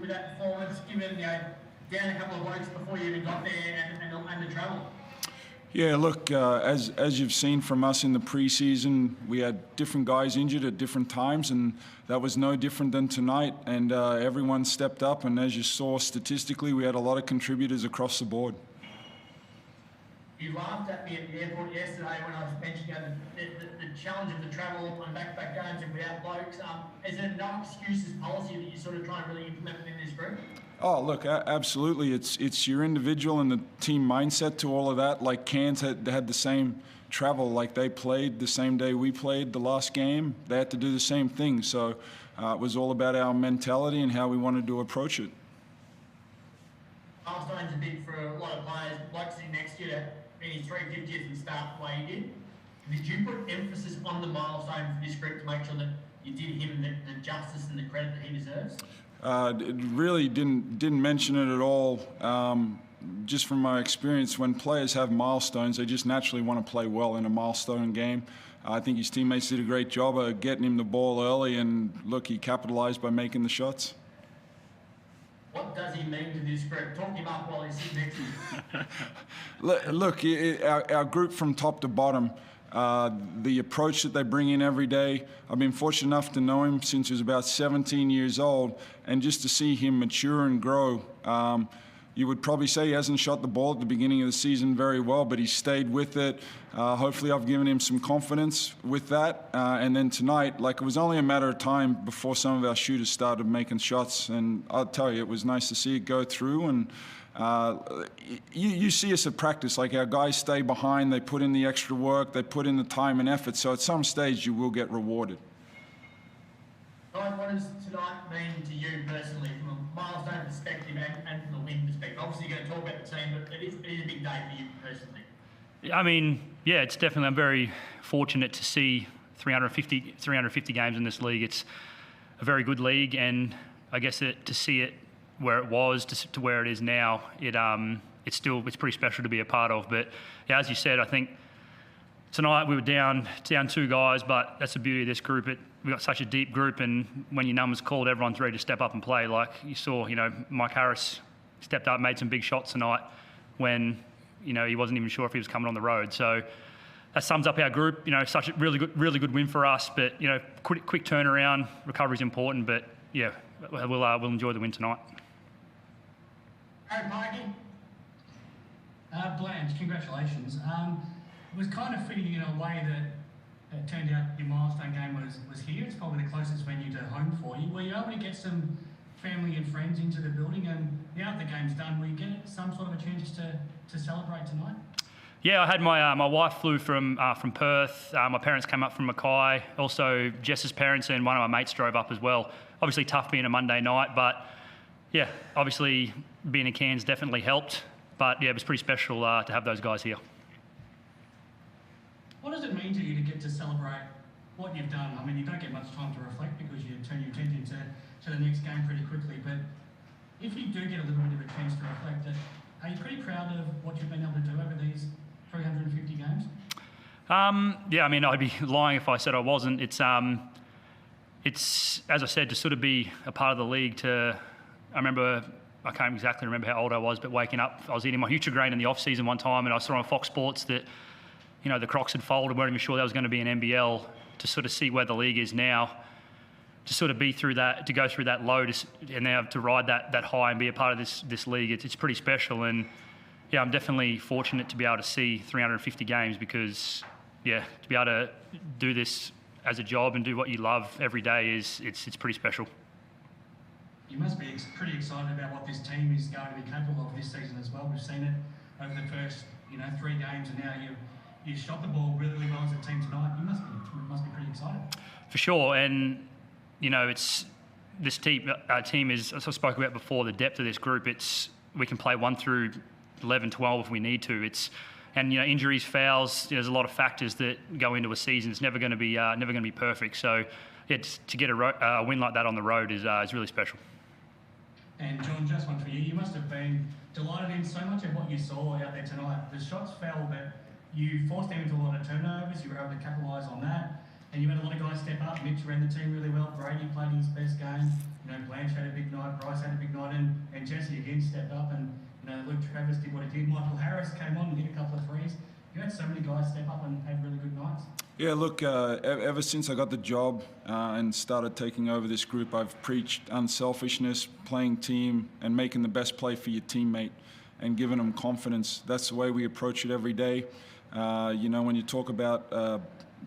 with that performance, given down a couple of blokes before you even got there and the travel? Yeah, look, as you've seen from us in the preseason, we had different guys injured at different times, and that was no different than tonight. And everyone stepped up, and as you saw statistically, we had a lot of contributors across the board. You laughed at me at the airport yesterday when I was mentioning the challenge of the travel on back-to-back games and without blokes. Is it no excuses policy that you sort of try and really implement within this group? Oh, look, absolutely. It's your individual and the team mindset to all of that. Like Cairns had the same travel, like they played the same day we played the last game. They had to do the same thing. So it was all about our mentality and how we wanted to approach it. Milestone's are big for a lot of players. Blokes sitting next to you to finish 350th and start the way you did. Did you put emphasis on the milestone for this group to make sure that you did him the justice and the credit that he deserves? It really didn't mention it at all. Just from my experience, when players have milestones, they just naturally want to play well in a milestone game. I think his teammates did a great job of getting him the ball early, and look, he capitalized by making the shots. What does he mean to this group? Talk him up while he's sitting next to you. Look, our group from top to bottom, the approach that they bring in every day. I've been fortunate enough to know him since he was about 17 years old, and just to see him mature and grow. You would probably say he hasn't shot the ball at the beginning of the season very well, but he stayed with it. Hopefully I've given him some confidence with that. And then tonight, like, it was only a matter of time before some of our shooters started making shots. And I'll tell you, it was nice to see it go through. And you see us at practice, like our guys stay behind, they put in the extra work, they put in the time and effort. So at some stage you will get rewarded. Todd, what does tonight mean to you personally from a milestone perspective and from a win perspective? Obviously you're going to talk about the team, but it is a big day for you personally. I mean, yeah, it's definitely, I'm very fortunate to see 350 games in this league. It's a very good league, and I guess to see it where it was to where it is now, it's pretty special to be a part of. But yeah, as you said, I think tonight we were down 2 guys, but that's the beauty of this group. We've got such a deep group, and when your number's called, everyone's ready to step up and play. Like you saw, Mike Harris stepped up, made some big shots tonight when, he wasn't even sure if he was coming on the road. So that sums up our group. Such a really good win for us. But quick turnaround. Recovery's important, but yeah, we'll enjoy the win tonight. Hey, Mikey. Blanche, congratulations. It was kind of fitting in a way that it turned out your milestone game was here. It's probably the closest venue to home for you. Were you able to get some family and friends into the building? And now the game's done, will you get some sort of a chance to celebrate tonight? Yeah, I had my wife flew from Perth. My parents came up from Mackay. Also, Jess's parents and one of my mates drove up as well. Obviously tough being a Monday night, but yeah, obviously being in Cairns definitely helped. But yeah, it was pretty special to have those guys here. What does it mean to you to get to celebrate what you've done? I mean, you don't get much time to reflect because you turn your attention to the next game pretty quickly. But if you do get a little bit of a chance to reflect, are you pretty proud of what you've been able to do over these 350 games? Yeah, I mean, I'd be lying if I said I wasn't. It's as I said, to sort of be a part of the league. I can't exactly remember how old I was, but waking up, I was eating my Nutrigrain in the off season one time, and I saw on Fox Sports that the Crocs had folded, weren't even sure there was going to be an NBL. To sort of see where the league is now, to sort of be through that, to go through that low, and now to ride that high and be a part of this league, it's pretty special. And yeah, I'm definitely fortunate to be able to see 350 games because yeah, to be able to do this as a job and do what you love every day it's pretty special. You must be pretty excited about what this team is going to be capable of this season as well. We've seen it over the first 3 games, and now you shot the ball really well as a team tonight. You must be pretty excited. For sure, and it's this team. Our team is, as I spoke about before, the depth of this group. We can play 1 through 11, 12 if we need to. Injuries, fouls. There's a lot of factors that go into a season. It's never going to be perfect. So, yeah, to get a win like that on the road is really special. And John, just one for you. You must have been delighted in so much of what you saw out there tonight. The shots fell, but you forced them into a lot of turnovers. You were able to capitalise on that. And you had a lot of guys step up. Mitch ran the team really well. Brady played his best game. Blanchfield had a big night, Bryce had a big night, and Jesse again stepped up, and Luke Travis did what he did. Michael Harris came on and hit a couple of threes. You had so many guys step up and have really good nights. Yeah, look, ever since I got the job and started taking over this group, I've preached unselfishness, playing team, and making the best play for your teammate and giving them confidence. That's the way we approach it every day. When you talk about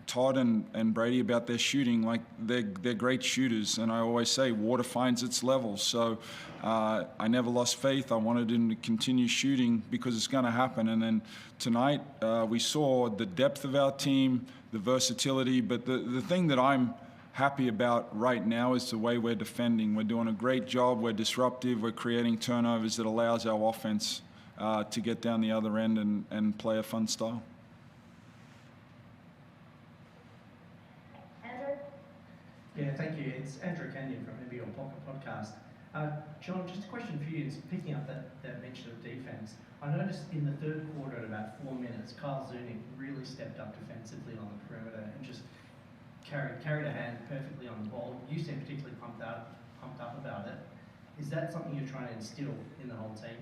Todd and Brady about their shooting, like they're great shooters, and I always say water finds its level. So I never lost faith. I wanted him to continue shooting because it's going to happen. And then tonight we saw the depth of our team, the versatility, but the thing that I'm happy about right now is the way we're defending. We're doing a great job. We're disruptive. We're creating turnovers that allows our offense to get down the other end and play a fun style. Yeah, thank you. It's Andrew Kenyon from NBL Pocket Podcast. John, just a question for you. It's picking up that mention of defence. I noticed in the third quarter at about 4 minutes, Kyle Zunic really stepped up defensively on the perimeter and just carried a hand perfectly on the ball. You seem particularly pumped up about it. Is that something you're trying to instill in the whole team?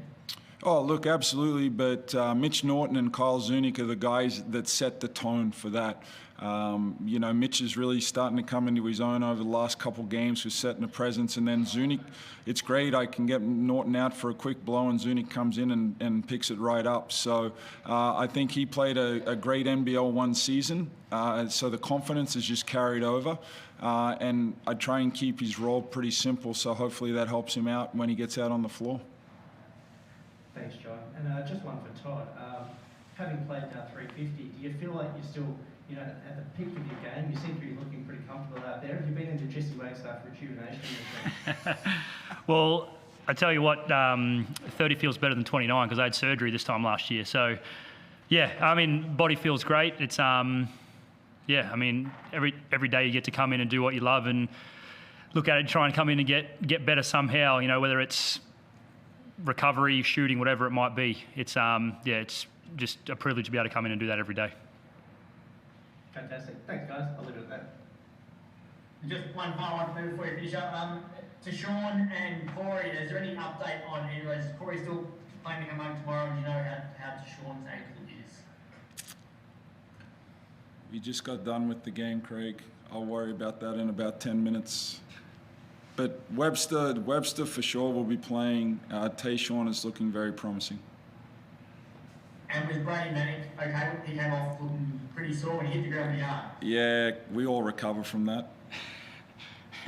Oh, look, absolutely. But Mitch Norton and Kyle Zunic are the guys that set the tone for that. Mitch is really starting to come into his own over the last couple games with setting a presence. And then Zunic, it's great. I can get Norton out for a quick blow and Zunic comes in and picks it right up. So I think he played a great NBL 1 season. So the confidence is just carried over. And I try and keep his role pretty simple. So hopefully that helps him out when he gets out on the floor. Thanks, John. And just one for Todd. Having played now 350, do you feel like you're still, at the peak of your game? You seem to be looking pretty comfortable out there. Have you been into Jesse Wagstaff rejuvenation? Well, I tell you what, 30 feels better than 29 because I had surgery this time last year. So, body feels great. It's, every day you get to come in and do what you love and look at it, try and come in and get better somehow, whether it's recovery, shooting, whatever it might be. It's it's just a privilege to be able to come in and do that every day. Fantastic. Thanks, guys. I'll leave it at that. Just one final one before you finish up. To Sean and Corey, is there any update on either of those? Is Corey still planning to come home tomorrow? And how Sean's ankle is? We just got done with the game, Craig. I'll worry about that in about 10 minutes. But Webster for sure will be playing. Tayshaun is looking very promising. And with Brady Manic, okay, he came off looking pretty sore when he hit the ground pretty hard. Yeah, we all recover from that.